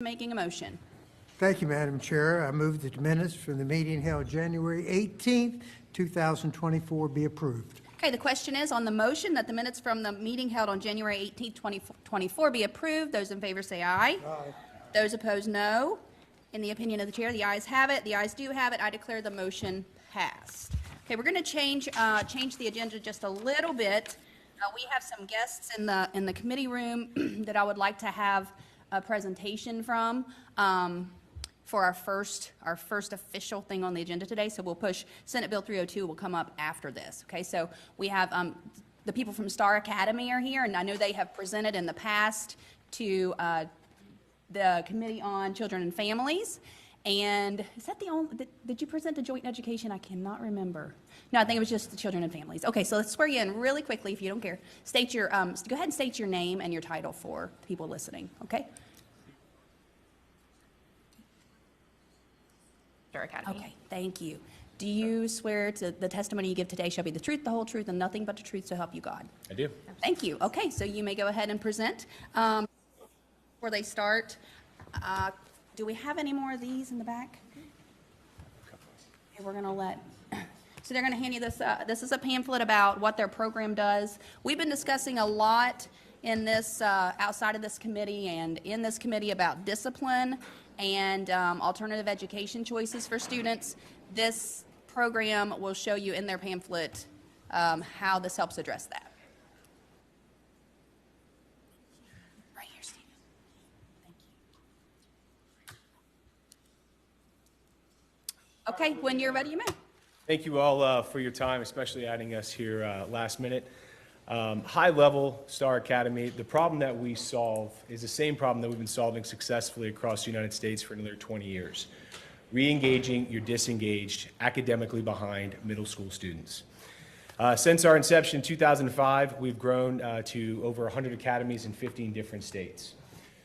Making a motion. Thank you, Madam Chair. I move that the minutes from the meeting held January 18th, 2024 be approved. Okay, the question is on the motion that the minutes from the meeting held on January 18th, 2024 be approved. Those in favor say aye. Aye. Those opposed, no. In the opinion of the chair, the ayes have it. The ayes do have it. I declare the motion passed. Okay, we're going to change the agenda just a little bit. We have some guests in the committee room that I would like to have a presentation from for our first official thing on the agenda today. So we'll push Senate Bill 302 will come up after this. Okay, so we have the people from Star Academy are here, and I know they have presented in the past to the Committee on Children and Families. And is that the only, did you present to Joint Education? I cannot remember. No, I think it was just the Children and Families. Okay, so let's swear you in really quickly if you don't care. State your, go ahead and state your name and your title for people listening, okay? Star Academy. Okay, thank you. Do you swear to the testimony you give today shall be the truth, the whole truth, and nothing but the truth, so help you God? I do. Thank you. Okay, so you may go ahead and present. Before they start, do we have any more of these in the back? Okay, we're going to let, so they're going to hand you this. This is a pamphlet about what their program does. We've been discussing a lot in this, outside of this committee and in this committee about discipline and alternative education choices for students. This program will show you in their pamphlet how this helps address that. Okay, when you're ready, you may. Thank you all for your time, especially adding us here last minute. High level, Star Academy, the problem that we solve is the same problem that we've been solving successfully across the United States for another 20 years. Re-engaging your disengaged, academically behind middle school students. Since our inception in 2005, we've grown to over 100 academies in 15 different states.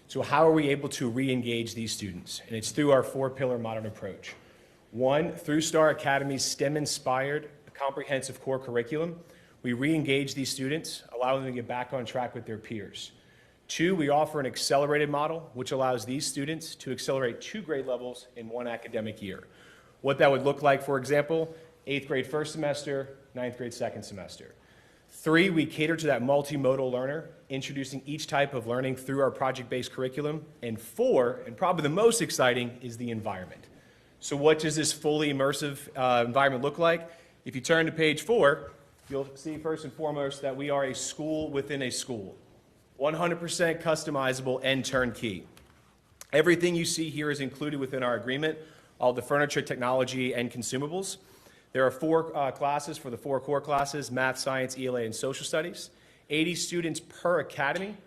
So how are we able to re-engage these students? And it's through our four-pillar modern approach. One, through Star Academy's STEM-inspired, comprehensive core curriculum, we re-engage these students, allowing them to get back on track with their peers. Two, we offer an accelerated model, which allows these students to accelerate 2 grade levels in 1 academic year. What that would look like, for example, 8th grade first semester, 9th grade second semester. 3, we cater to that multimodal learner, introducing each type of learning through our project-based curriculum. And 4, and probably the most exciting, is the environment. So what does this fully immersive environment look like? If you turn to page 4, you'll see first and foremost that we are a school within a school. 100% customizable and turnkey. Everything you see here is included within our agreement, all the furniture, technology, and consumables. There are 4 classes for the 4 core classes, math, science, ELA, and social studies. 80 students per academy,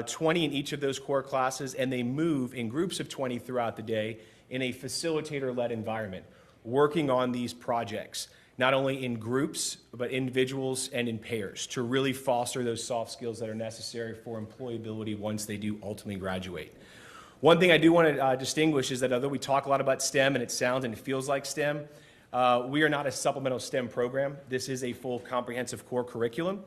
20 in each of those core classes, and they move in groups of 20 throughout the day in a facilitator-led environment, working on these projects, not only in groups, but individuals and in pairs, to really foster those soft skills that are necessary for employability once they do ultimately graduate. One thing I do want to distinguish is that although we talk a lot about STEM and it sounds and it feels like STEM, we are not a supplemental STEM program. This is a full comprehensive core curriculum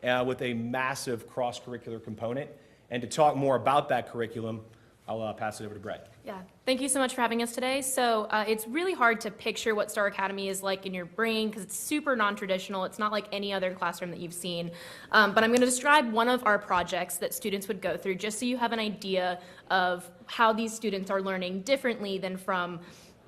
with a massive cross-curricular component. And to talk more about that curriculum, I'll pass it over to Brett. Yeah, thank you so much for having us today. So it's really hard to picture what Star Academy is like in your brain because it's super non-traditional. It's not like any other classroom that you've seen. But I'm going to describe one of our projects that students would go through just so you have an idea of how these students are learning differently than from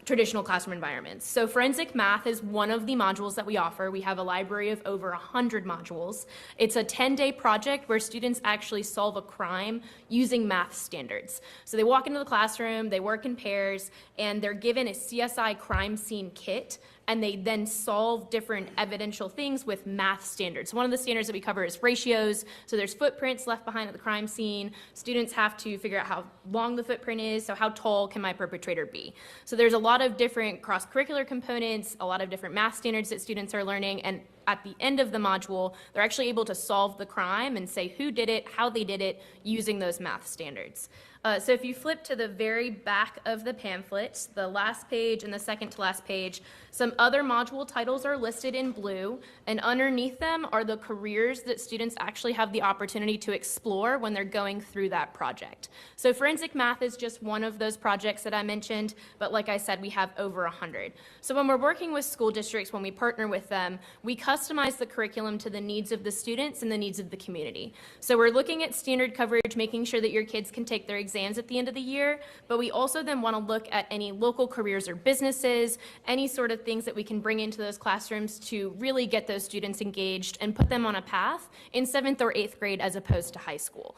traditional classroom environments. So forensic math is one of the modules that we offer. We have a library of over 100 modules. It's a 10-day project where students actually solve a crime using math standards. So they walk into the classroom, they work in pairs, and they're given a CSI crime scene kit, and they then solve different evidential things with math standards. One of the standards that we cover is ratios. So there's footprints left behind at the crime scene. Students have to figure out how long the footprint is, so how tall can my perpetrator be? So there's a lot of different cross-curricular components, a lot of different math standards that students are learning, and at the end of the module, they're actually able to solve the crime and say who did it, how they did it, using those math standards. So if you flip to the very back of the pamphlet, the last page and the second to last page, some other module titles are listed in blue, and underneath them are the careers that students actually have the opportunity to explore when they're going through that project. So forensic math is just one of those projects that I mentioned, but like I said, we have over 100. So when we're working with school districts, when we partner with them, we customize the curriculum to the needs of the students and the needs of the community. So we're looking at standard coverage, making sure that your kids can take their exams at the end of the year, but we also then want to look at any local careers or businesses, any sort of things that we can bring into those classrooms to really get those students engaged and put them on a path in 7th or 8th grade as opposed to high school.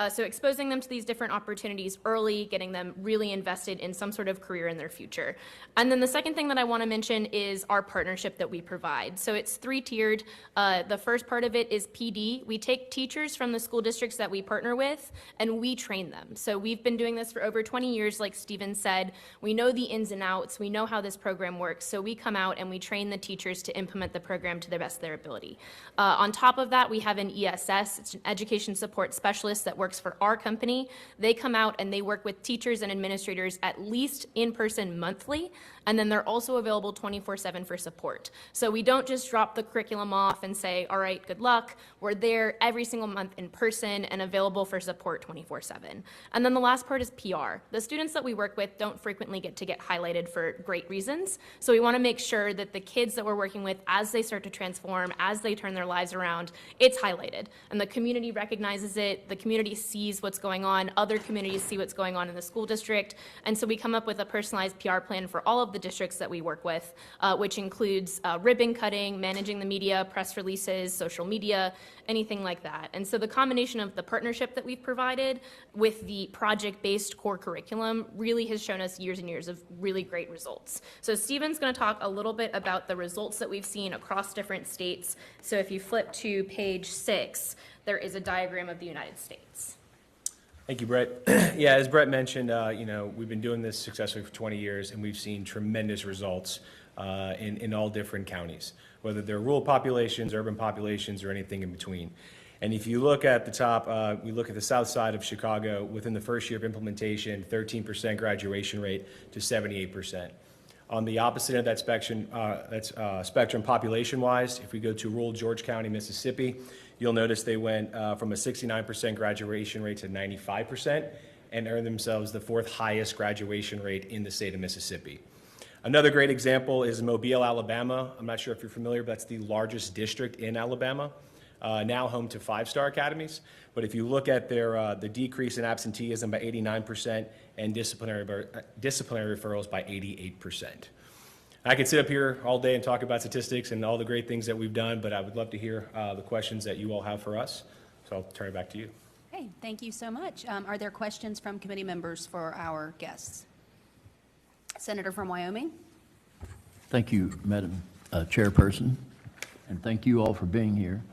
So exposing them to these different opportunities early, getting them really invested in some sort of career in their future. And then the second thing that I want to mention is our partnership that we provide. So it's 3-tiered. The first part of it is PD. We take teachers from the school districts that we partner with and we train them. So we've been doing this for over 20 years, like Stephen said. We know the ins and outs. We know how this program works. So we come out and we train the teachers to implement the program to the best of their ability. On top of that, we have an ESS. It's an education support specialist that works for our company. They come out and they work with teachers and administrators at least in person monthly, and then they're also available 24/7 for support. So we don't just drop the curriculum off and say, all right, good luck. We're there every single month in person and available for support 24/7. And then the last part is PR. The students that we work with don't frequently get highlighted for great reasons. So we want to make sure that the kids that we're working with, as they start to transform, as they turn their lives around, it's highlighted. And the community recognizes it, the community sees what's going on, other communities see what's going on in the school district. And so we come up with a personalized PR plan for all of the districts that we work with, which includes ribbon cutting, managing the media, press releases, social media, anything like that. And so the combination of the partnership that we've provided with the project-based core curriculum really has shown us years and years of really great results. So Stephen's going to talk a little bit about the results that we've seen across different states. So if you flip to page 6, there is a diagram of the United States. Thank you, Brett. Yeah, as Brett mentioned, we've been doing this successfully for 20 years, and we've seen tremendous results in all different counties, whether they're rural populations, urban populations, or anything in between. And if you look at the top, we look at the south side of Chicago, within the first year of implementation, 13% graduation rate to 78%. On the opposite of that spectrum, spectrum population-wise, if we go to rural George County, Mississippi, you'll notice they went from a 69% graduation rate to 95% and earned themselves the 4th highest graduation rate in the state of Mississippi. Another great example is Mobile, Alabama. I'm not sure if you're familiar, but that's the largest district in Alabama, now home to 5-star academies. But if you look at their the decrease in absenteeism by 89% and disciplinary referrals by 88%. I could sit up here all day and talk about statistics and all the great things that we've done, but I would love to hear the questions that you all have for us. So I'll turn it back to you. Okay, thank you so much. Are there questions from committee members for our guests? Senator from Wyoming. Thank you, Madam Chairperson, and thank you all for being here.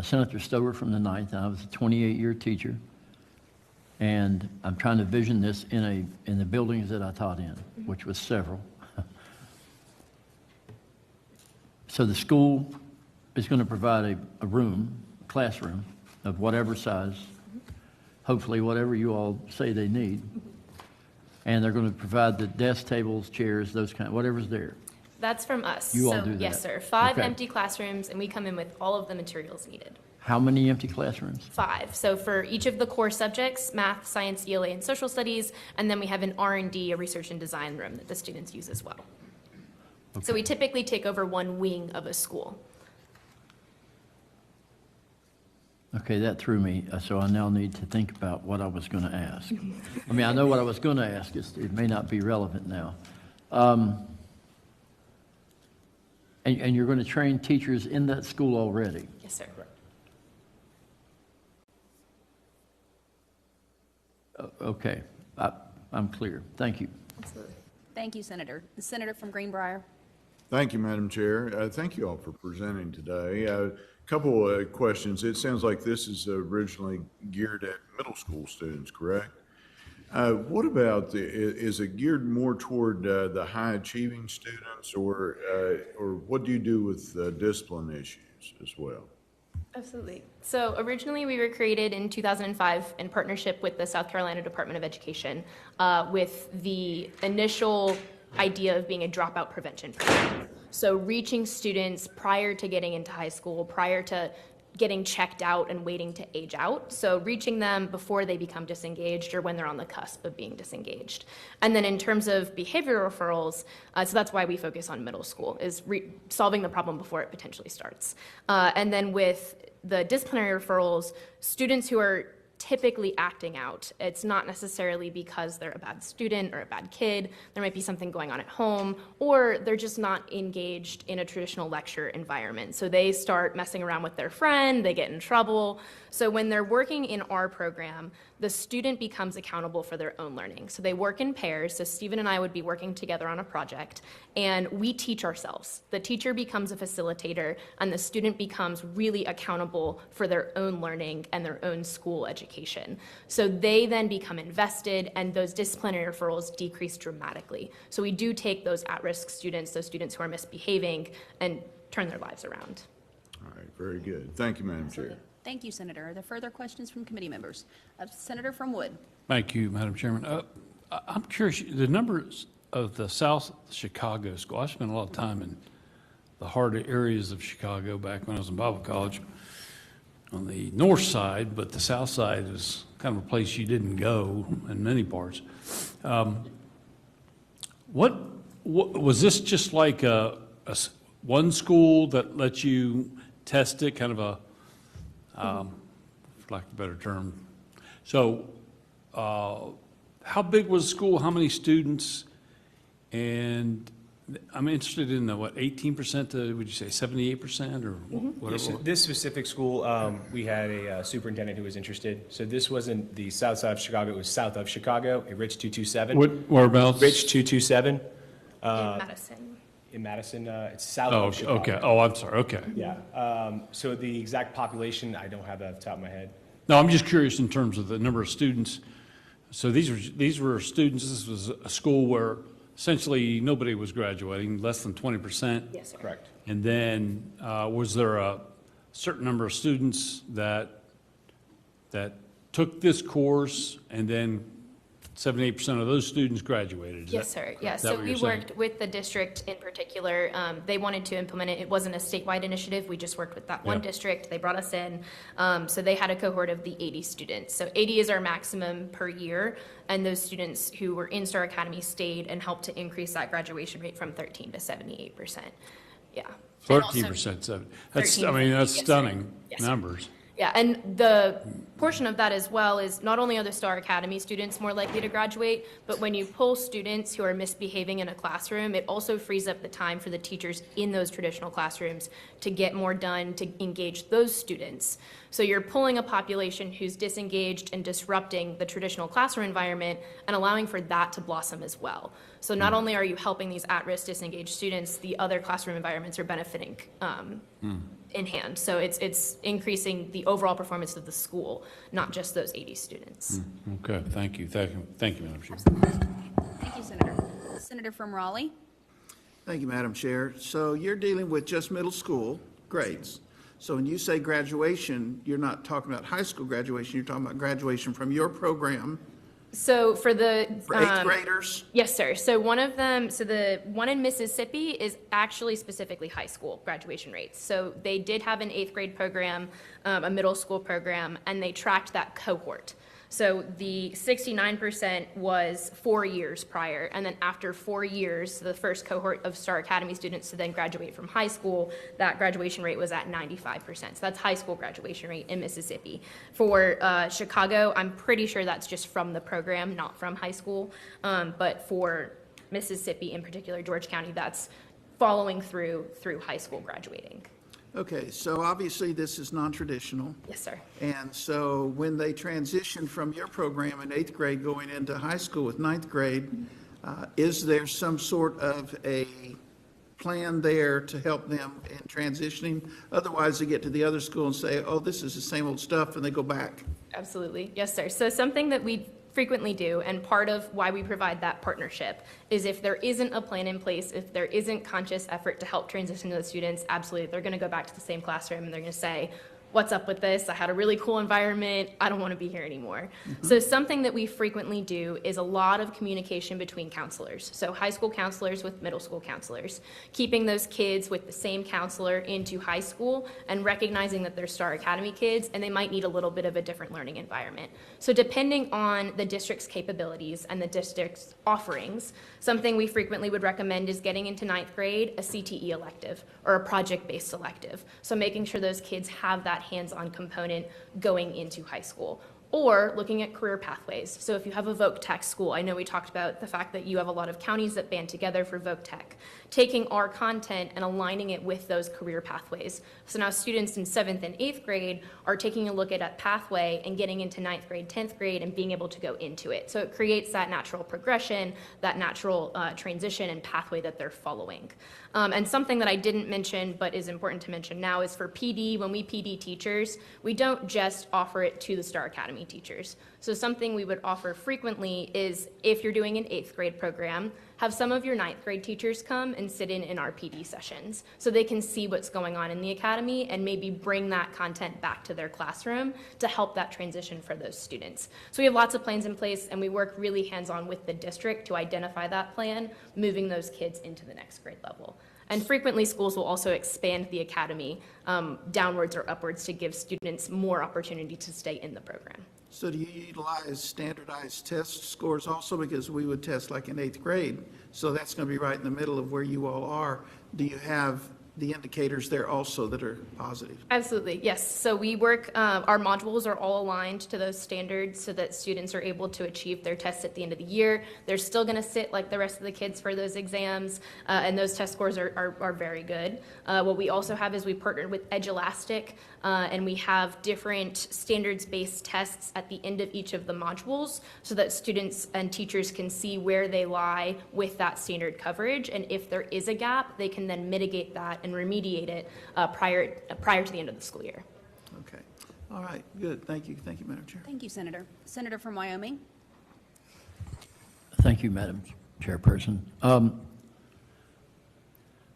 Senator Stover from the 9th, and I was a 28-year teacher, and I'm trying to vision this in the buildings that I taught in, which was several. So the school is going to provide a room, a classroom of whatever size, hopefully whatever you all say they need, and they're going to provide the desk, tables, chairs, those kind, whatever's there. That's from us. You all do that? Yes, sir. 5 Okay. empty classrooms, and we come in with all of the materials needed. How many empty classrooms? 5. So for each of the core subjects, math, science, ELA, and social studies, and then we have an R&D, a research and design room that the students use as well. Okay. So we typically take over one wing of a school. Okay, that threw me, so I now need to think about what I was going to ask. I mean, I know what I was going to ask. It may not be relevant now. And you're going to train teachers in that school already? Yes, sir. Okay, I'm clear. Thank you. Absolutely. Thank you, Senator. The Senator from Greenbrier. Thank you, Madam Chair. Thank you all for presenting today. A couple of questions. It sounds like this is originally geared at middle school students, correct? What about, is it geared more toward the high achieving students, or what do you do with discipline issues as well? Absolutely. So originally, we were created in 2005 in partnership with the South Carolina Department of Education with the initial idea of being a dropout prevention program. So reaching students prior to getting into high school, prior to getting checked out and waiting to age out. So reaching them before they become disengaged or when they're on the cusp of being disengaged. And then in terms of behavior referrals, so that's why we focus on middle school, is solving the problem before it potentially starts. And then with the disciplinary referrals, students who are typically acting out, it's not necessarily because they're a bad student or a bad kid. There might be something going on at home, or they're just not engaged in a traditional lecture environment. So they start messing around with their friend, they get in trouble. So when they're working in our program, the student becomes accountable for their own learning. So they work in pairs. So Stephen and I would be working together on a project, and we teach ourselves. The teacher becomes a facilitator, and the student becomes really accountable for their own learning and their own school education. So they then become invested, and those disciplinary referrals decrease dramatically. So we do take those at-risk students, those students who are misbehaving, and turn their lives around. All right, very good. Thank you, Madam Chair. Thank you, Senator. Are there further questions from committee members? Senator from Wood. Thank you, Madam Chairman. I'm curious, the numbers of the South Chicago school, I spent a lot of time in the harder areas of Chicago back when I was in Bible college on the north side, but the south side is kind of a place you didn't go in many parts. What was this just like one school that let you test it, kind of a, for lack of a better term? So how big was the school? How many students? And I'm interested in the, 18% to, would you say 78% or whatever? So this specific school, we had a superintendent who was interested. So this wasn't the south side of Chicago, it was south of Chicago, a Rich 227. Whereabouts? Rich 227. In Madison. In Madison, it's south Oh, of Chicago. okay. Oh, I'm sorry. Okay. Yeah. So the exact population, I don't have that off the top of my head. No, I'm just curious in terms of the number of students. So these were students, this was a school where essentially nobody was graduating, less than 20%. Yes, sir. Correct. And then was there a certain number of students that took this course and then 78% of those students graduated? Is Yes, that- sir. Yeah, is that so what we you're saying? worked with the district in particular. They wanted to implement it. It wasn't a statewide initiative. We just worked with that one Yeah. district. They brought us in. So they had a cohort of the 80 students. So 80 is our maximum per year. And those students who were in Star Academy stayed and helped to increase that graduation rate from 13 to 78%. Yeah. And also- 13%. That's, 13, I mean, that's yes, sir. stunning Yes, sir. numbers. Yeah, and the portion of that as well is not only are the Star Academy students more likely to graduate, but when you pull students who are misbehaving in a classroom, it also frees up the time for the teachers in those traditional classrooms to get more done, to engage those students. So you're pulling a population who's disengaged and disrupting the traditional classroom environment and allowing for that to blossom as well. So not only are you helping these at-risk disengaged students, the other classroom environments are benefiting in hand. So it's increasing the overall performance of the school, not just those 80 students. Okay, thank you. Thank you, Madam Chair. Thank you, Senator. Senator from Raleigh. Thank you, Madam Chair. So you're dealing with just middle school grades. So when you say graduation, you're not talking about high school graduation, you're talking about graduation from your program So for the for eighth graders? yes, sir. So one of them, so the one in Mississippi is actually specifically high school graduation rates. So they did have an 8th grade program, a middle school program, and they tracked that cohort. So the 69% was 4 years prior, and then after 4 years, the first cohort of Star Academy students to then graduate from high school, that graduation rate was at 95%. So that's high school graduation rate in Mississippi. For Chicago, I'm pretty sure that's just from the program, not from high school. But for Mississippi, in particular, George County, that's following through high school graduating. Okay, so obviously this is non-traditional. Yes, sir. And so when they transition from your program in 8th grade going into high school with 9th grade, is there some sort of a plan there to help them in transitioning? Otherwise, they get to the other school and say, oh, this is the same old stuff, and they go back. Absolutely. Yes, sir. So something that we frequently do, and part of why we provide that partnership, is if there isn't a plan in place, if there isn't conscious effort to help transition those students, absolutely, they're going to go back to the same classroom and they're going to say, what's up with this? I had a really cool environment. I don't want to be here anymore. So something that we frequently do is a lot of communication between counselors. So high school counselors with middle school counselors, keeping those kids with the same counselor into high school and recognizing that they're Star Academy kids and they might need a little bit of a different learning environment. So depending on the district's capabilities and the district's offerings, something we frequently would recommend is getting into ninth grade a CTE elective or a project-based elective. So making sure those kids have that hands-on component going into high school. Or looking at career pathways. So if you have a voc tech school, I know we talked about the fact that you have a lot of counties that band together for voc tech. Taking our content and aligning it with those career pathways. So now students in 7th and 8th grade are taking a look at a pathway and getting into 9th grade, 10th grade, and being able to go into it. So it creates that natural progression, that natural transition and pathway that they're following. And something that I didn't mention but is important to mention now is for PD, when we PD teachers, we don't just offer it to the Star Academy teachers. So something we would offer frequently is if you're doing an 8th grade program, have some of your 9th grade teachers come and sit in our PD sessions so they can see what's going on in the academy and maybe bring that content back to their classroom to help that transition for those students. So we have lots of plans in place and we work really hands-on with the district to identify that plan, moving those kids into the next grade level. And frequently schools will also expand the academy downwards or upwards to give students more opportunity to stay in the program. So do you utilize standardized test scores also? Because we would test like in 8th grade, so that's going to be right in the middle of where you all are. Do you have the indicators there also that are positive? Absolutely, yes. So we work, our modules are all aligned to those standards so that students are able to achieve their tests at the end of the year. They're still going to sit like the rest of the kids for those exams, and those test scores are very good. What we also have is we partnered with Edulastic, and we have different standards-based tests at the end of each of the modules so that students and teachers can see where they lie with that standard coverage, and if there is a gap, they can then mitigate that and remediate it prior to the end of the school year. Okay. All right, good. Thank you. Thank you, Madam Chair. Thank you, Senator. Senator from Wyoming. Thank you, Madam Chairperson.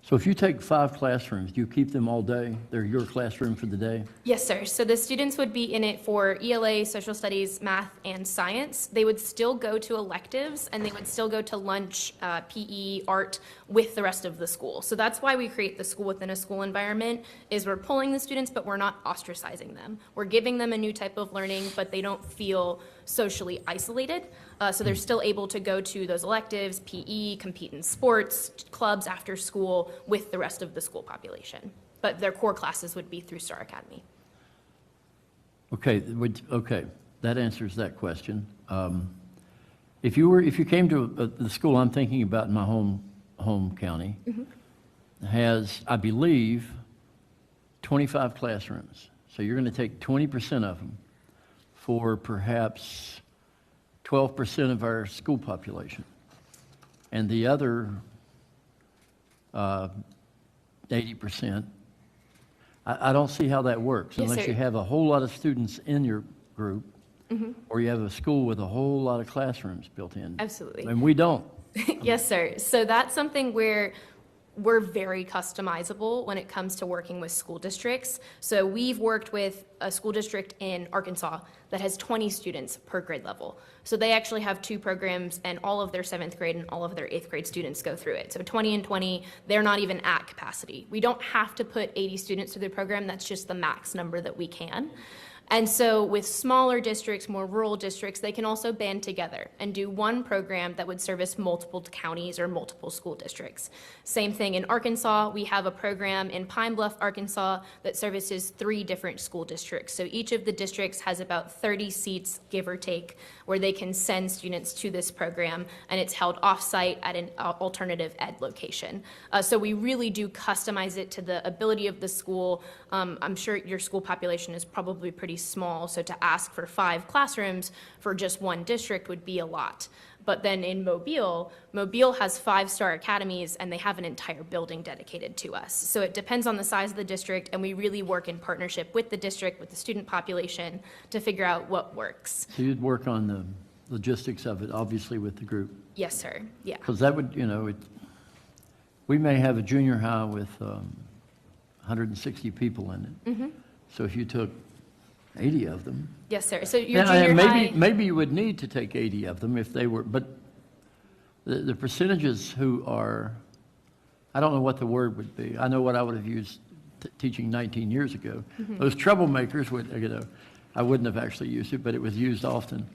So if you take 5 classrooms, do you keep them all day? They're your classroom for the day? Yes, sir. So the students would be in it for ELA, social studies, math, and science. They would still go to electives, and they would still go to lunch, PE, art with the rest of the school. So that's why we create the school within a school environment, is we're pulling the students, but we're not ostracizing them. We're giving them a new type of learning, but they don't feel socially isolated. So they're still able to go to those electives, PE, compete in sports, clubs after school with the rest of the school population. But their core classes would be through Star Academy. Okay, that answers that question. If you came to the school I'm thinking about in my home county, has, I believe, 25 classrooms. So you're going to take 20% of them for perhaps 12% of our school population. And the other 80%, I don't see how that works Yes, unless sir. you have a whole lot of students in your group or you have a school with a whole lot of classrooms built in. Absolutely. And we don't. Yes, sir. So that's something where we're very customizable when it comes to working with school districts. So we've worked with a school district in Arkansas that has 20 students per grade level. So they actually have 2 programs, and all of their 7th grade and all of their 8th grade students go through it. So 20 and 20, they're not even at capacity. We don't have to put 80 students through the program. That's just the max number that we can. And so with smaller districts, more rural districts, they can also band together and do one program that would service multiple counties or multiple school districts. Same thing in Arkansas. We have a program in Pine Bluff, Arkansas that services 3 different school districts. So each of the districts has about 30 seats, give or take, where they can send students to this program, and it's held off-site at an alternative ed location. So we really do customize it to the ability of the school. I'm sure your school population is probably pretty small, so to ask for 5 classrooms for just one district would be a lot. But then in Mobile has 5 Star Academies, and they have an entire building dedicated to us. So it depends on the size of the district, and we really work in partnership with the district, with the student population, to figure out what works. So you'd work on the logistics of it, obviously, with the group. Yes, sir. Yeah. Because that would, we may have a junior high with 160 people in it. So if you took 80 of them, Yes, sir. So your yeah, junior and high. maybe you would need to take 80 of them if they were, but the percentages who are, I don't know what the word would be. I know what I would have used teaching 19 years ago. Those troublemakers would, I wouldn't have actually used it, but it was used often.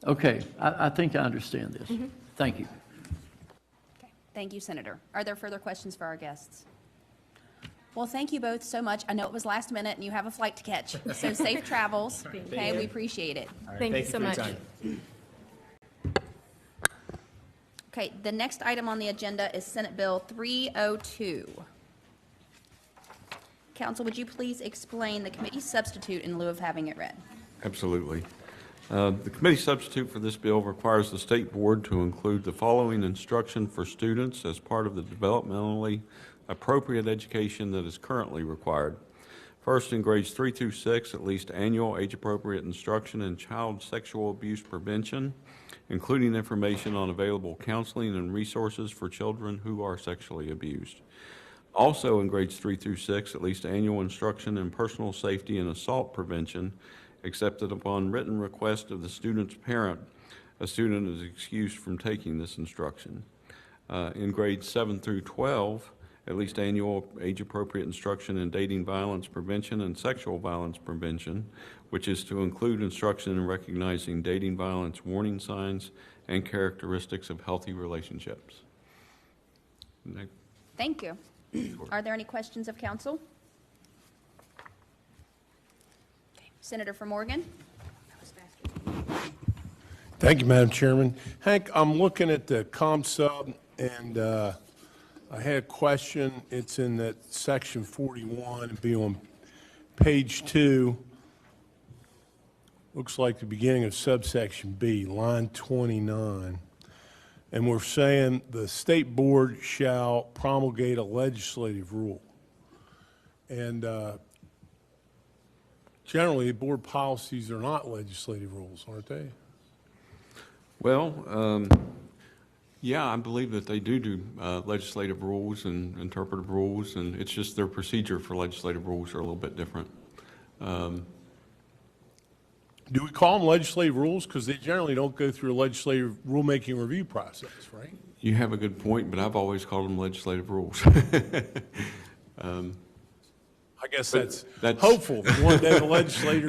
Okay, I think I understand this. Thank you. Okay, thank you, Senator. Are there further questions for our guests? Well, thank you both so much. I know it was last minute and you have a flight to catch, so safe travels. Okay, we appreciate it. Thank you so for your much. time. Okay, the next item on the agenda is Senate Bill 302. Council, would you please explain the committee substitute in lieu of having it read? Absolutely. The committee substitute for this bill requires the State Board to include the following instruction for students as part of the developmentally appropriate education that is currently required. First, in grades 3 through 6, at least annual age-appropriate instruction in child sexual abuse prevention, including information on available counseling and resources for children who are sexually abused. Also, in grades 3 through 6, at least annual instruction in personal safety and assault prevention, except that upon written request of the student's parent, a student is excused from taking this instruction. In grades 7 through 12, at least annual age-appropriate instruction in dating violence prevention and sexual violence prevention, which is to include instruction in recognizing dating violence warning signs and characteristics of healthy relationships. Next. Thank you. Are there any questions of council? Okay, Senator from Oregon. That was faster. Thank you, Madam Chairman. Hank, I'm looking at the COM sub, and I had a question. It's in that section 41, it'd be on page 2. Looks like the beginning of subsection B, line 29. And we're saying the state board shall promulgate a legislative rule. And generally, board policies are not legislative rules, aren't they? Well, yeah, I believe that they do legislative rules and interpretive rules, and it's just their procedure for legislative rules are a little bit different. Do we call them legislative rules? Because they generally don't go through a legislative rulemaking review process, right? You have a good point, but I've always called them legislative rules. I guess But that's hopeful. One day the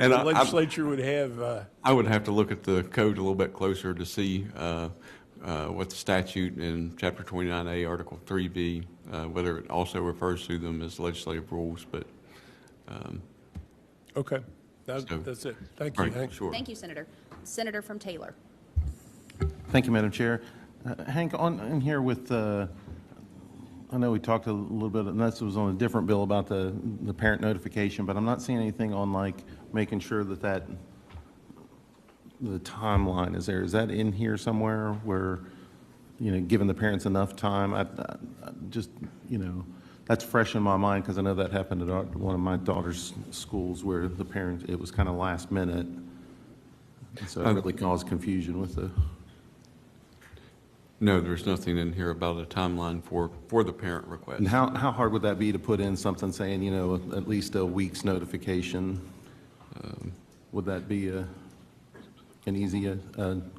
And legislature would have, I would have to look at the code a little bit closer to see what the statute in Chapter 29A, Article 3B, whether it also refers to them as legislative rules, but. okay, So- that's it. Thank you, Right, Hank. sure. Thank you, Senator. Senator from Taylor. Thank you, Madam Chair. Hank, in here with, I know we talked a little bit, and this was on a different bill about the parent notification, but I'm not seeing anything on like making sure that the timeline is there. Is that in here somewhere where, giving the parents enough time? I just, that's fresh in my mind because I know that happened at one of my daughter's schools where the parent, it was kind of last minute. And so it really caused confusion with the. No, there's nothing in here about a timeline for the parent request. And how hard would that be to put in something saying, at least a week's notification? Would that be an easy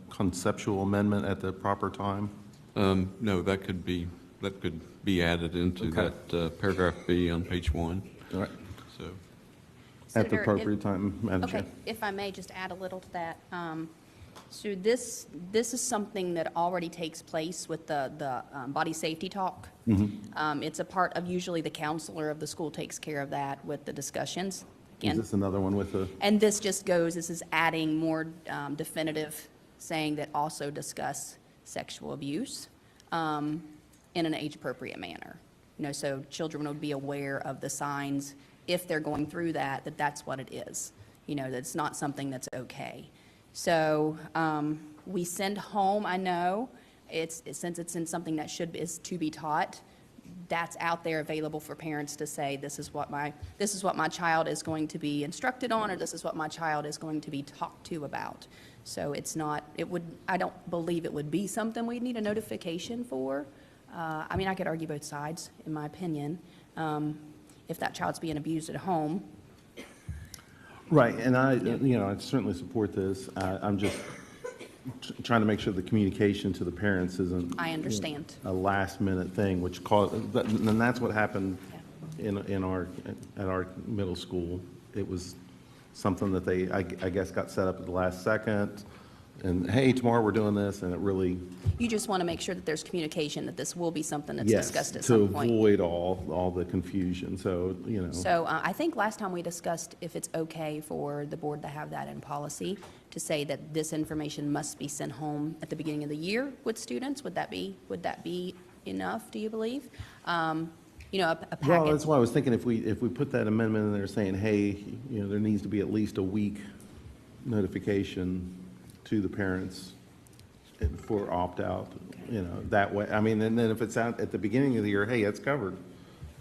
conceptual amendment at the proper time? No, that could be added into Okay. that paragraph B on page 1. All right. So, At the Senator, appropriate time, Madam Chair. Okay, if I may just add a little to that. So this is something that already takes place with the body safety talk. It's a part of, usually the counselor of the school takes care of that with the discussions. Is Again, this another one with the, and this is adding more definitive, saying that also discuss sexual abuse in an age-appropriate manner. So children would be aware of the signs if they're going through that that's what it is. That it's not something that's okay. So we send home, I know, since it's in something that is to be taught, that's out there available for parents to say, this is what my child is going to be instructed on, or this is what my child is going to be talked to about. So I don't believe it would be something we'd need a notification for. I could argue both sides, in my opinion. If that child's being abused at home, Right, and I certainly support this. I'm just trying to make sure the communication to the parents isn't. I understand. A last-minute thing, which caused, and that's what happened at our middle school. It was something that they, I guess, got set up at the last second, and, hey, tomorrow we're doing this, and it really. You just want to make sure that there's communication, that this will be something that's Yes, discussed at some point. to avoid all the confusion, so, So I think last time we discussed if it's okay for the board to have that in policy, to say that this information must be sent home at the beginning of the year with students. Would that be enough, do you believe? A packet. Well, that's why I was thinking if we put that amendment in there saying, hey, there needs to be at least a week notification to the parents for opt-out, that way, and then if it's out at the beginning of the year, hey, it's covered.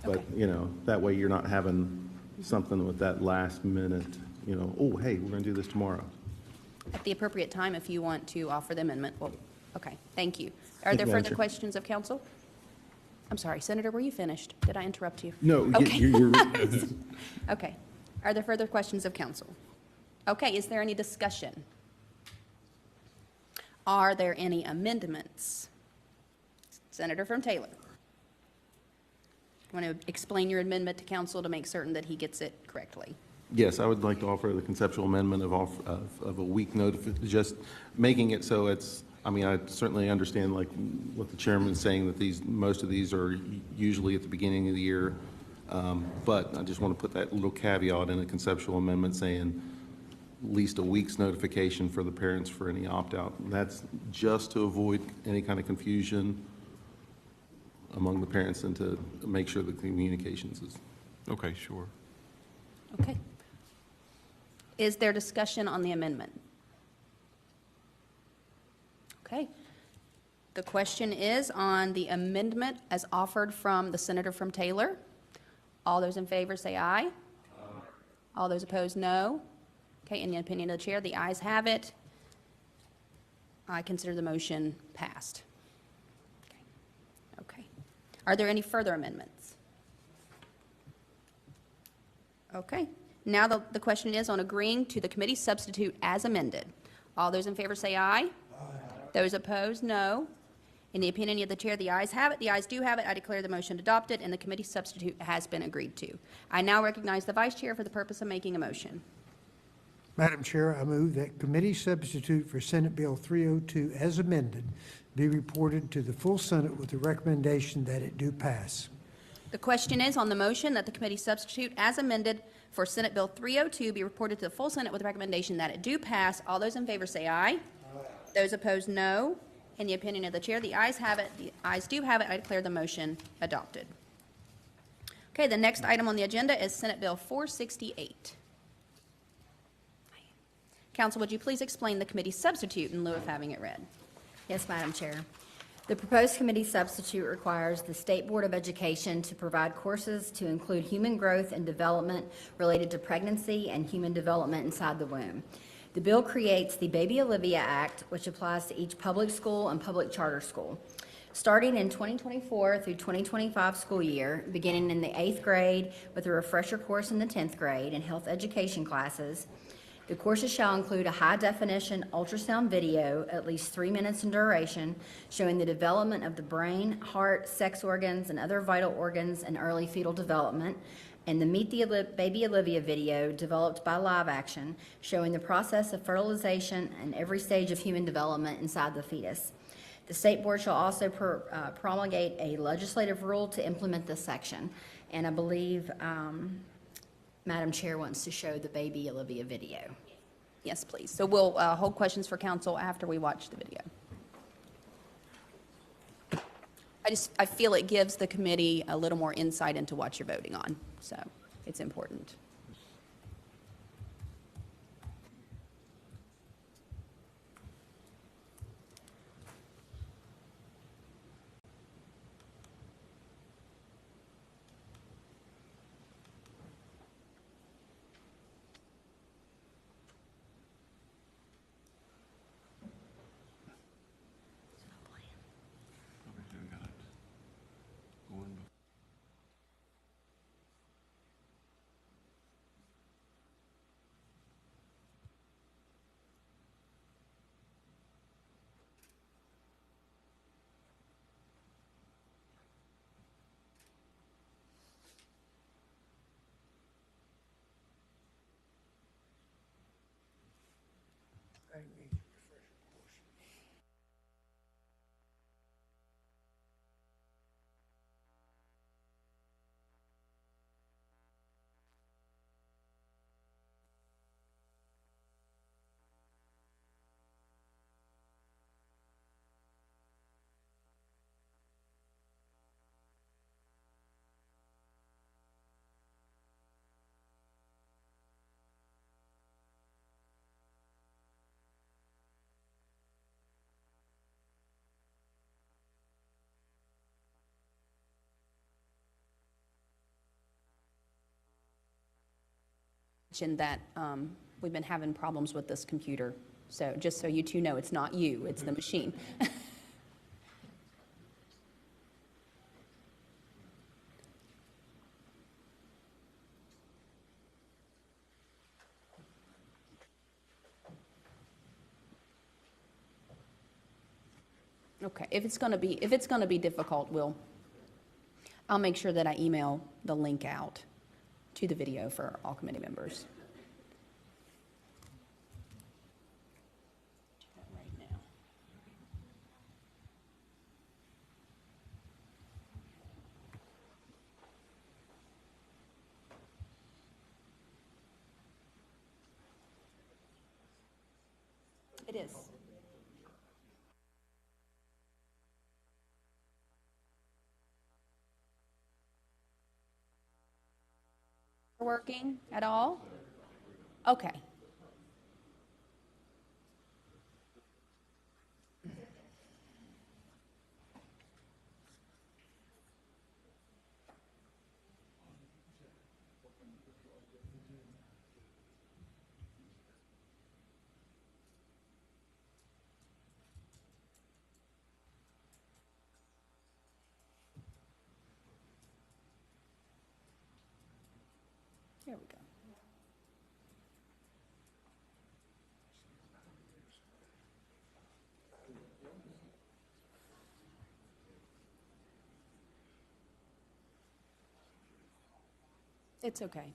But, Okay. That way you're not having something with that last minute, oh, hey, we're gonna do this tomorrow. At the appropriate time, if you want to offer the amendment, well, okay, thank you. Are Thank there you, Madam further Chair. questions of council? I'm sorry, Senator, were you finished? Did I interrupt you? No, Okay. you're. Okay. Are there further questions of council? Okay, is there any discussion? Are there any amendments? Senator from Taylor. Want to explain your amendment to council to make certain that he gets it correctly? Yes, I would like to offer the conceptual amendment of a week just making it so it's, I certainly understand like what the chairman's saying, that most of these are usually at the beginning of the year. But I just want to put that little caveat in a conceptual amendment saying at least a week's notification for the parents for any opt-out. And that's just to avoid any kind of confusion among the parents and to make sure the communications is. Okay, sure. Okay. Is there discussion on the amendment? Okay. The question is on the amendment as offered from the senator from Taylor. All those in favor say aye. Aye. All those opposed, no. Okay, in the opinion of the chair, the ayes have it. I consider the motion passed. Okay. Are there any further amendments? Okay. Now the question is on agreeing to the committee substitute as amended. All those in favor say aye. Aye. Those opposed, no. In the opinion of the chair, the ayes have it. The ayes do have it. I declare the motion adopted, and the committee substitute has been agreed to. I now recognize the vice chair for the purpose of making a motion. Madam Chair, I move that committee substitute for Senate Bill 302 as amended be reported to the full Senate with the recommendation that it do pass. The question is on the motion that the committee substitute as amended for Senate Bill 302 be reported to the full Senate with the recommendation that it do pass. All those in favor say aye. Aye. Those opposed, no. In the opinion of the chair, the ayes have it. The ayes do have it. I declare the motion adopted. Okay, the next item on the agenda is Senate Bill 468. Council, would you please explain the committee substitute in lieu of having it read? Yes, Madam Chair. The proposed committee substitute requires the State Board of Education to provide courses to include human growth and development related to pregnancy and human development inside the womb. The bill creates the Baby Olivia Act, which applies to each public school and public charter school. Starting in 2024 through 2025 school year, beginning in the 8th grade with a refresher course in the 10th grade and health education classes, the courses shall include a high-definition ultrasound video, at least 3 minutes in duration, showing the development of the brain, heart, sex organs, and other vital organs in early fetal development, and the Meet the Baby Olivia video developed by Live Action, showing the process of fertilization and every stage of human development inside the fetus. The State Board shall also promulgate a legislative rule to implement this section. And I believe Madam Chair wants to show the Baby Olivia video. Yes, please. So we'll hold questions for council after we watch the video. I feel it gives the committee a little more insight into what you're voting on, so it's important. mentioned that we've been having problems with this computer. So just so you two know, it's not you, it's the machine. Okay, if it's going to be difficult, I'll make sure that I email the link out to the video for all committee members. Do that right now. It is. Working at all? Okay. There we go. It's okay.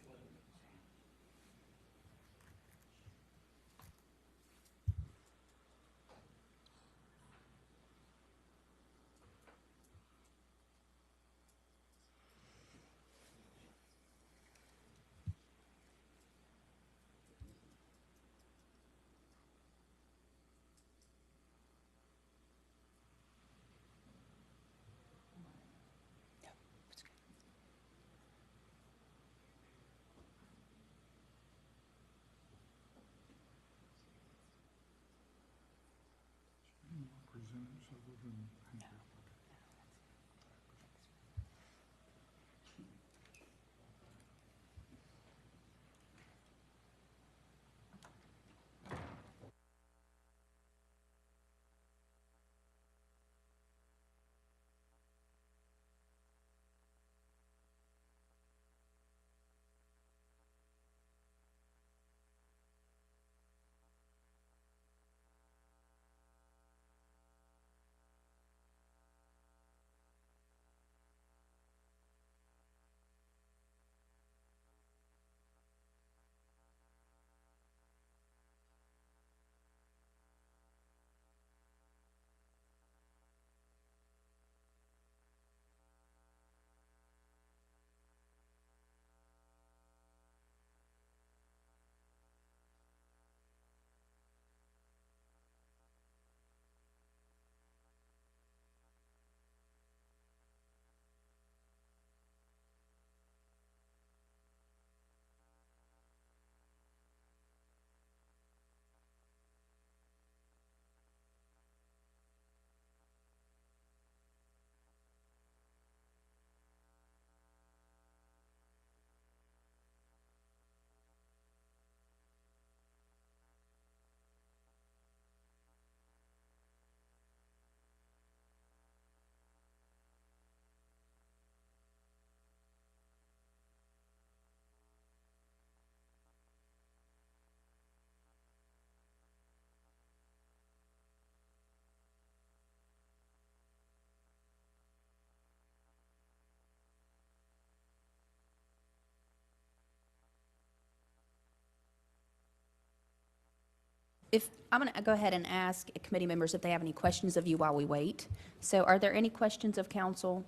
I'm going to go ahead and ask committee members if they have any questions of you while we wait. So are there any questions of council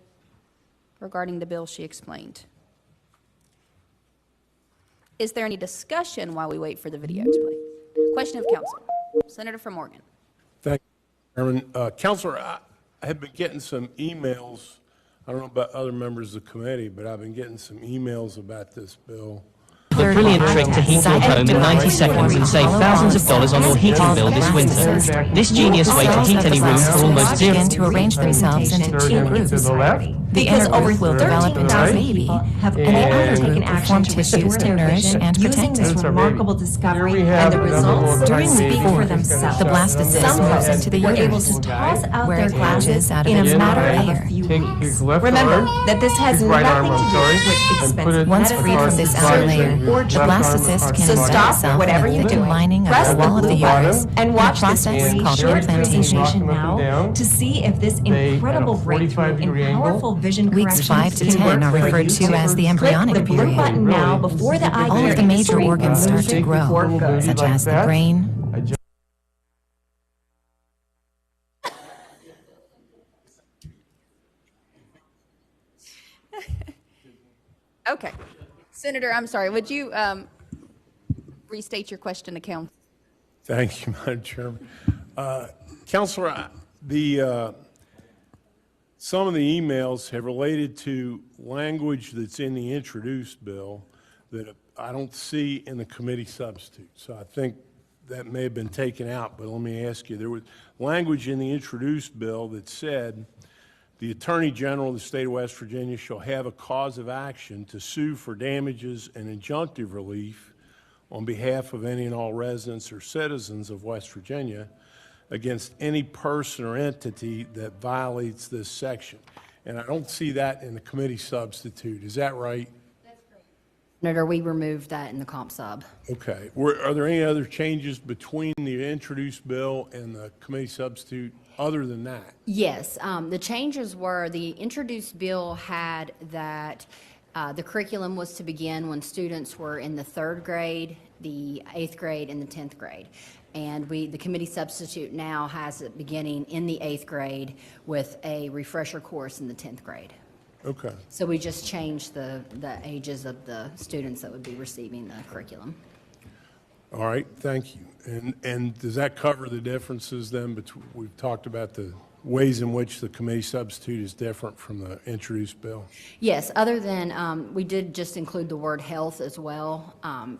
regarding the bill she explained? Is there any discussion while we wait for the video to play? Question of council. Senator from Oregon. Thank you, Chairman. Counselor, I have been getting some emails. I don't know about other members of the committee, but I've been getting some emails about this bill. A brilliant trick to heat your home in 90 seconds and save thousands of dollars on your heating bill this winter. This genius way to heat any room for almost zero. Begin to arrange themselves into two groups. The inner group will develop into a baby, and the outer group will form tissues to nourish and protect it. Remarkable discovery, and the results During speak for before, themselves. the blastocyst Some moves into the were able uterus, to toss out where their it hatches out of in its a matter mother of layer. a few weeks. Remember that this has nothing to do with expensive Once freed from this outer layer, or the blastocyst can So embed stop itself whatever in the you're thickened doing. lining of Press the the wall of the blue button uterus and in a watch this process free called short implantation. presentation now to see if this incredible breakthrough in powerful vision Weeks correction 5 to can 10 work are for referred you to too. as the Click embryonic the blue period. button now before the eye All care of the major industry organs start moves to grow, for good. such as the brain, Okay. Senator, I'm sorry, would you restate your question to council? Thank you, Madam Chairman. Counselor, some of the emails have related to language that's in the introduced bill that I don't see in the committee substitute. So I think that may have been taken out, but let me ask you, there was language in the introduced bill that said, the Attorney General of the State of West Virginia shall have a cause of action to sue for damages and injunctive relief on behalf of any and all residents or citizens of West Virginia against any person or entity that violates this section. And I don't see that in the committee substitute. Is that right? Senator, we removed that in the comp sub. Okay. Are there any other changes between the introduced bill and the committee substitute other than that? Yes, the changes were, the introduced bill had that the curriculum was to begin when students were in the 3rd grade, the 8th grade, and the 10th grade. And the committee substitute now has it beginning in the 8th grade with a refresher course in the 10th grade. Okay. So we just changed the ages of the students that would be receiving the curriculum. All right, thank you. And does that cover the differences then between, we've talked about the ways in which the committee substitute is different from the introduced bill? Yes, other than, we did just include the word health as well,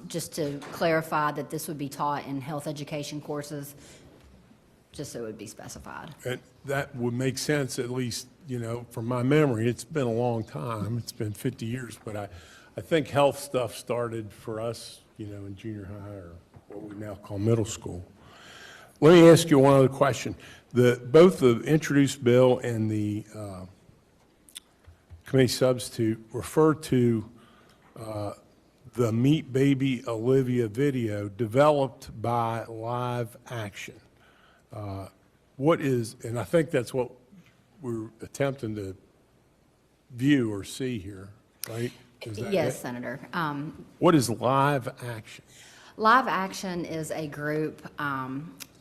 just to clarify that this would be taught in health education courses, just so it would be specified. And that would make sense, at least, you know, from my memory. It's been a long time. It's been 50 years, but I think health stuff started for us, you know, in junior high or what we now call middle school. Let me ask you one other question. Both the introduced bill and the committee substitute refer to the Meet Baby Olivia video developed by Live Action. What is, and I think that's what we're attempting to view or see here, right? Is that Yes, it? Senator. What is Live Action? Live Action is a group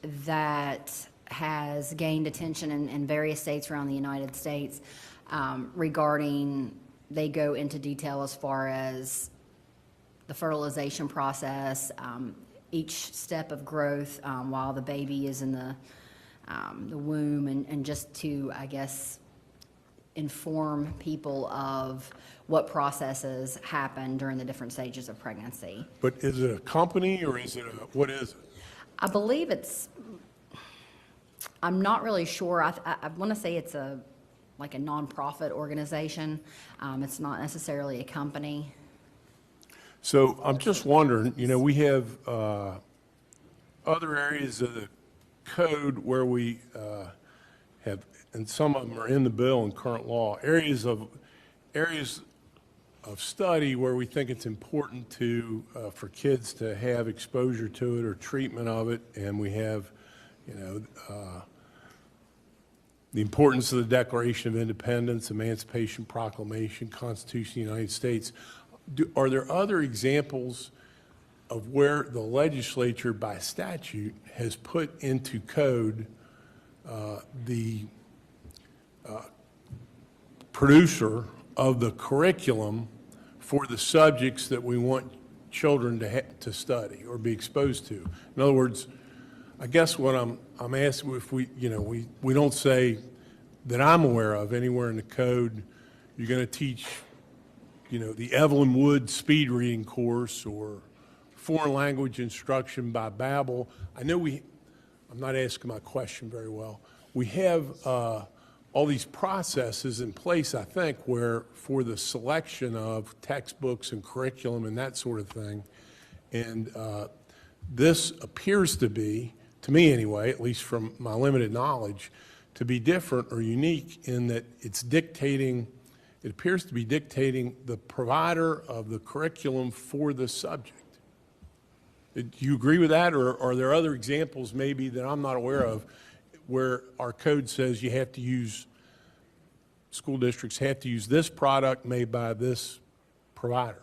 that has gained attention in various states around the United States regarding, they go into detail as far as the fertilization process, each step of growth while the baby is in the womb, and just to, I guess, inform people of what processes happen during the different stages of pregnancy. But is it a company or is it what is it? I believe it's, I'm not really sure. I want to say it's like a nonprofit organization. It's not necessarily a company. So I'm just wondering, you know, we have other areas of the code where we have, and some of them are in the bill and current law, areas of study where we think it's important to, for kids to have exposure to it or treatment of it, and we have, you know, the importance of the Declaration of Independence, Emancipation Proclamation, Constitution of the United States. Are there other examples of where the legislature by statute has put into code the producer of the curriculum for the subjects that we want children to study or be exposed to? In other words, I guess what I'm asking, if we, you know, we don't say that I'm aware of anywhere in the code, you're going to teach, you know, the Evelyn Wood speed reading course or foreign language instruction by Babbel. I know I'm not asking my question very well. We have all these processes in place, I think, where for the selection of textbooks and curriculum and that sort of thing. And this appears to be, to me anyway, at least from my limited knowledge, to be different or unique in that it's dictating, it appears to be dictating the provider of the curriculum for the subject. Do you agree with that, or are there other examples maybe that I'm not aware of where our code says you have to use, school districts have to use this product made by this provider?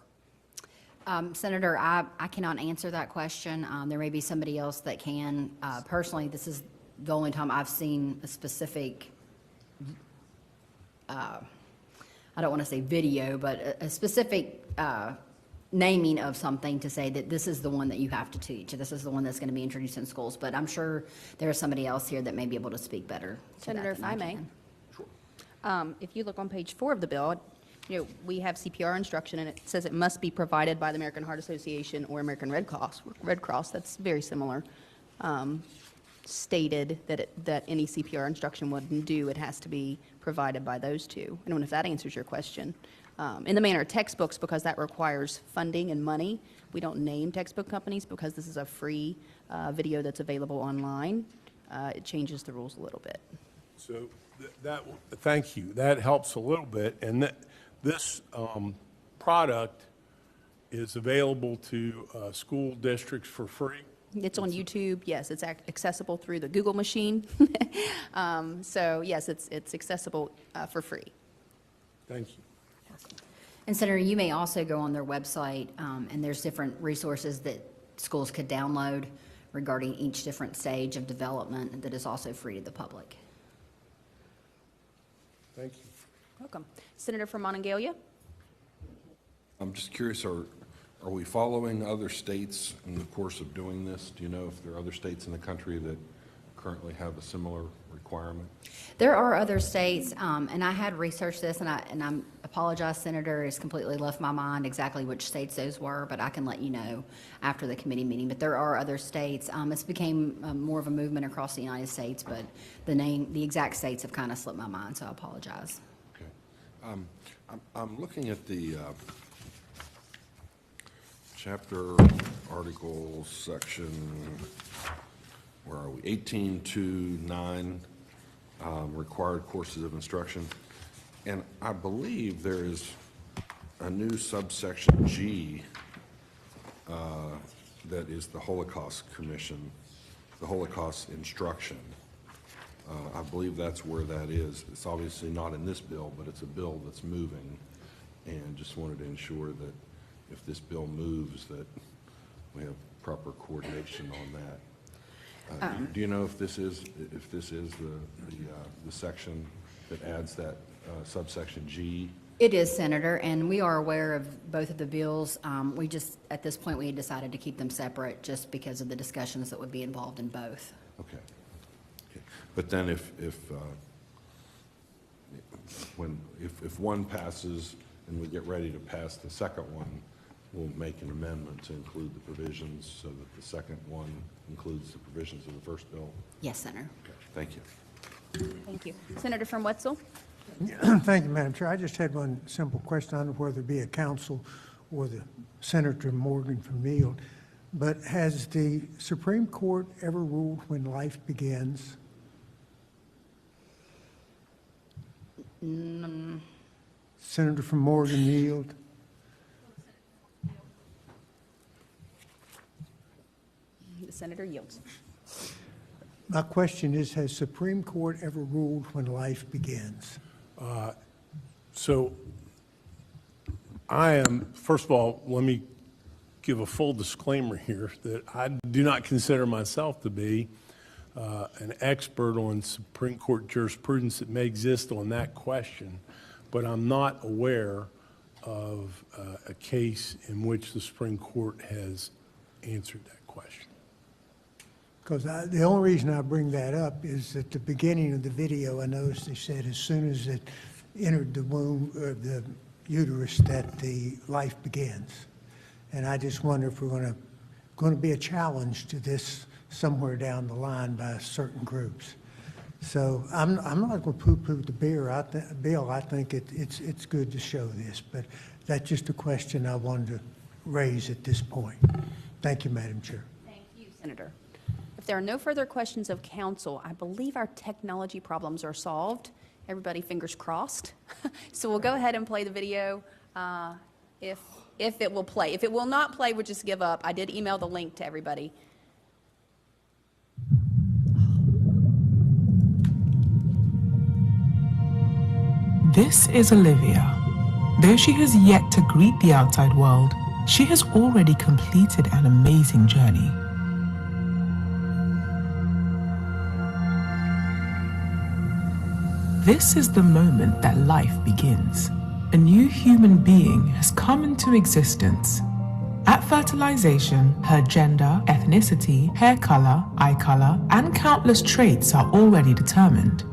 Senator, I cannot answer that question. There may be somebody else that can. Personally, this is the only time I've seen a specific, I don't want to say video, but a specific naming of something to say that this is the one that you have to teach. This is the one that's going to be introduced in schools. But I'm sure there's somebody else here that may be able to speak better to Senator, that if than I may. can. If you look on page 4 of the bill, we have CPR instruction, and it says it must be provided by the American Heart Association or American Red Cross. That's very similar. Stated that any CPR instruction wouldn't do, it has to be provided by those two. I don't know if that answers your question. In the Maynard textbooks, because that requires funding and money, we don't name textbook companies because this is a free video that's available online. It changes the rules a little bit. So thank you. That helps a little bit. And this product is available to school districts for free? It's on YouTube, yes, it's accessible through the Google machine. So yes, it's accessible for free. Thank you. And Senator, you may also go on their website, and there's different resources that schools could download regarding each different stage of development that is also free to the public. Thank you. Welcome. Senator from Monongalia? I'm just curious, are we following other states in the course of doing this? Do you know if there are other states in the country that currently have a similar requirement? There are other states, and I had researched this, and I apologize, Senator, it's completely left my mind exactly which states those were, but I can let you know after the committee meeting. But there are other states. It's became more of a movement across the United States, but the exact states have kind of slipped my mind, so I apologize. Okay. I'm looking at the chapter, article, section, where are we, 18.2.9, required courses of instruction. And I believe there is a new subsection G that is the Holocaust Commission, the Holocaust instruction. I believe that's where that is. It's obviously not in this bill, but it's a bill that's moving. And just wanted to ensure that if this bill moves, that we have proper coordination on that. Do you know if this is the section that adds that subsection G? It is, Senator, and we are aware of both of the bills. We just, at this point, we had decided to keep them separate just because of the discussions that would be involved in both. Okay. But then if one passes and we get ready to pass the second one, we'll make an amendment to include the provisions so that the second one includes the provisions of the first bill? Yes, Senator. Okay, thank you. Thank you. Senator from Wetzel? Thank you, Madam Chair. I just had one simple question. I don't know whether it be a council or the Senator Morgan from Neal, but has the Supreme Court ever ruled when life begins? Senator from Morgan yield. The senator yields. My question is, has Supreme Court ever ruled when life begins? So I am, first of all, let me give a full disclaimer here that I do not consider myself to be an expert on Supreme Court jurisprudence that may exist on that question, but I'm not aware of a case in which the Supreme Court has answered that question. Because the only reason I bring that up is at the beginning of the video, I noticed they said as soon as it entered the womb, the uterus, that the life begins. And I just wonder if we're going to be a challenge to this somewhere down the line by certain groups. So I'm not going to poo-poo the bill. I think it's good to show this, but that's just a question I wanted to raise at this point. Thank you, Madam Chair. Thank you, Senator. If there are no further questions of council, I believe our technology problems are solved. Everybody, fingers crossed. So we'll go ahead and play the video if it will play. If it will not play, we'll just give up. I did email the link to everybody. This is Olivia. Though she has yet to greet the outside world, she has already completed an amazing journey. This is the moment that life begins. A new human being has come into existence. At fertilization, her gender, ethnicity, hair color, eye color, and countless traits are already determined.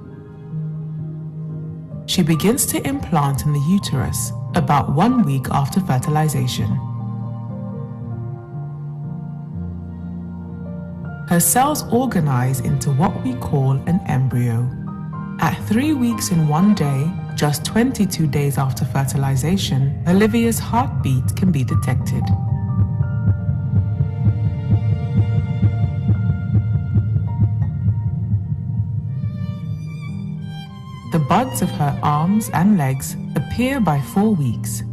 She begins to implant in the uterus about 1 week after fertilization. Her cells organize into what we call an embryo. At 3 weeks and 1 day, just 22 days after fertilization, Olivia's heartbeat can be detected. The buds of her arms and legs appear by 4 weeks.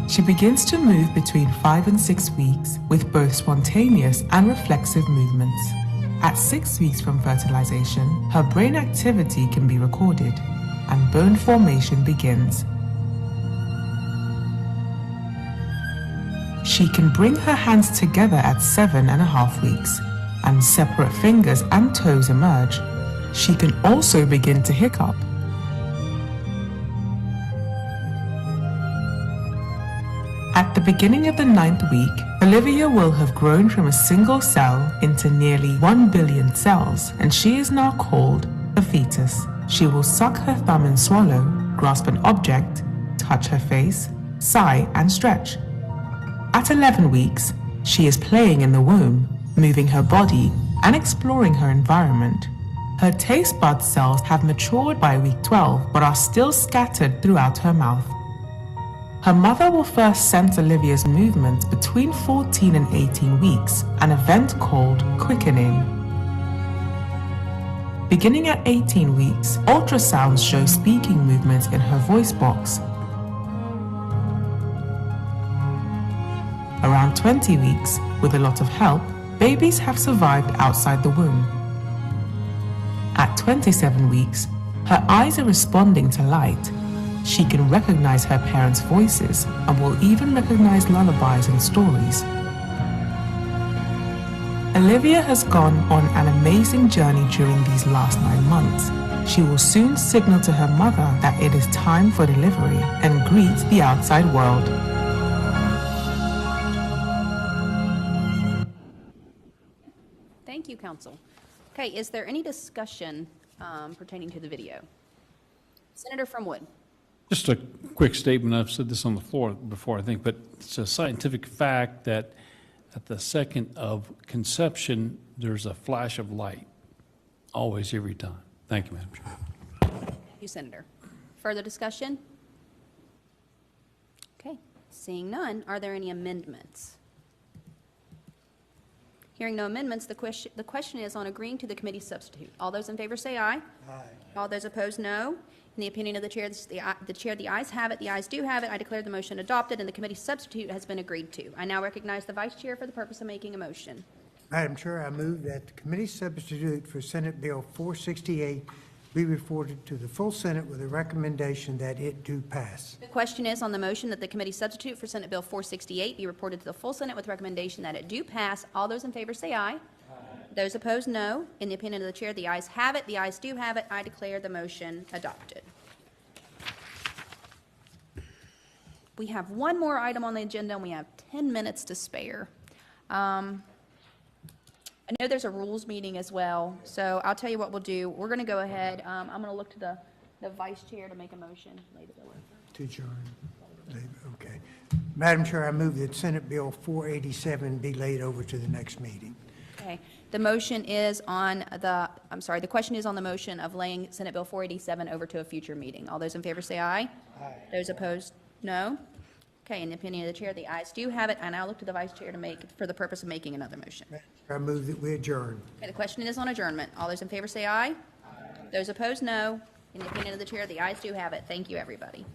She begins to move between 5 and 6 weeks with both spontaneous and reflexive movements. At 6 weeks from fertilization, her brain activity can be recorded and bone formation begins. She can bring her hands together at 7.5 weeks, and separate fingers and toes emerge. She can also begin to hiccup. At the beginning of the 9th week, Olivia will have grown from a single cell into nearly 1 billion cells, and she is now called a fetus. She will suck her thumb and swallow, grasp an object, touch her face, sigh, and stretch. At 11 weeks, she is playing in the womb, moving her body and exploring her environment. Her taste bud cells have matured by week 12, but are still scattered throughout her mouth. Her mother will first sense Olivia's movements between 14 and 18 weeks, an event called quickening. Beginning at 18 weeks, ultrasounds show speaking movements in her voice box. Around 20 weeks, with a lot of help, babies have survived outside the womb. At 27 weeks, her eyes are responding to light. She can recognize her parents' voices and will even recognize lullabies and stories. Olivia has gone on an amazing journey during these last 9 months. She will soon signal to her mother that it is time for delivery and greet the outside world. Thank you, Council. Okay, is there any discussion pertaining to the video? Senator from Wood. Just a quick statement. I've said this on the floor before, I think, but it's a scientific fact that at the second of conception, there's a flash of light, always, every time. Thank you, Madam Chair. Thank you, Senator. Further discussion? Okay, seeing none, are there any amendments? Hearing no amendments, the question is on agreeing to the committee substitute. All those in favor say aye. Aye. All those opposed, no. In the opinion of the chair, the ayes have it. The ayes do have it. I declare the motion adopted, and the committee substitute has been agreed to. I now recognize the vice chair for the purpose of making a motion. Madam Chair, I move that the committee substitute for Senate Bill 468 be reported to the full Senate with a recommendation that it do pass. The question is on the motion that the committee substitute for Senate Bill 468 be reported to the full Senate with recommendation that it do pass. All those in favor say aye. Aye. Those opposed, no. In the opinion of the chair, the ayes have it. The ayes do have it. I declare the motion adopted. We have one more item on the agenda, and we have 10 minutes to spare. I know there's a rules meeting as well, so I'll tell you what we'll do. We're going to go ahead. I'm going to look to the vice chair to make a motion. To adjourn. Okay. Madam Chair, I move that Senate Bill 487 be laid over to the next meeting. Okay. The motion is on the, I'm sorry, the question is on the motion of laying Senate Bill 487 over to a future meeting. All those in favor say aye. Aye. Those opposed, no. Okay, in the opinion of the chair, the ayes do have it. I now look to the vice chair to make, for the purpose of making another motion. I move that we adjourn. Okay, the question is on adjournment. All those in favor say aye. Aye. Those opposed, no. In the opinion of the chair, the ayes do have it. Thank you, everybody.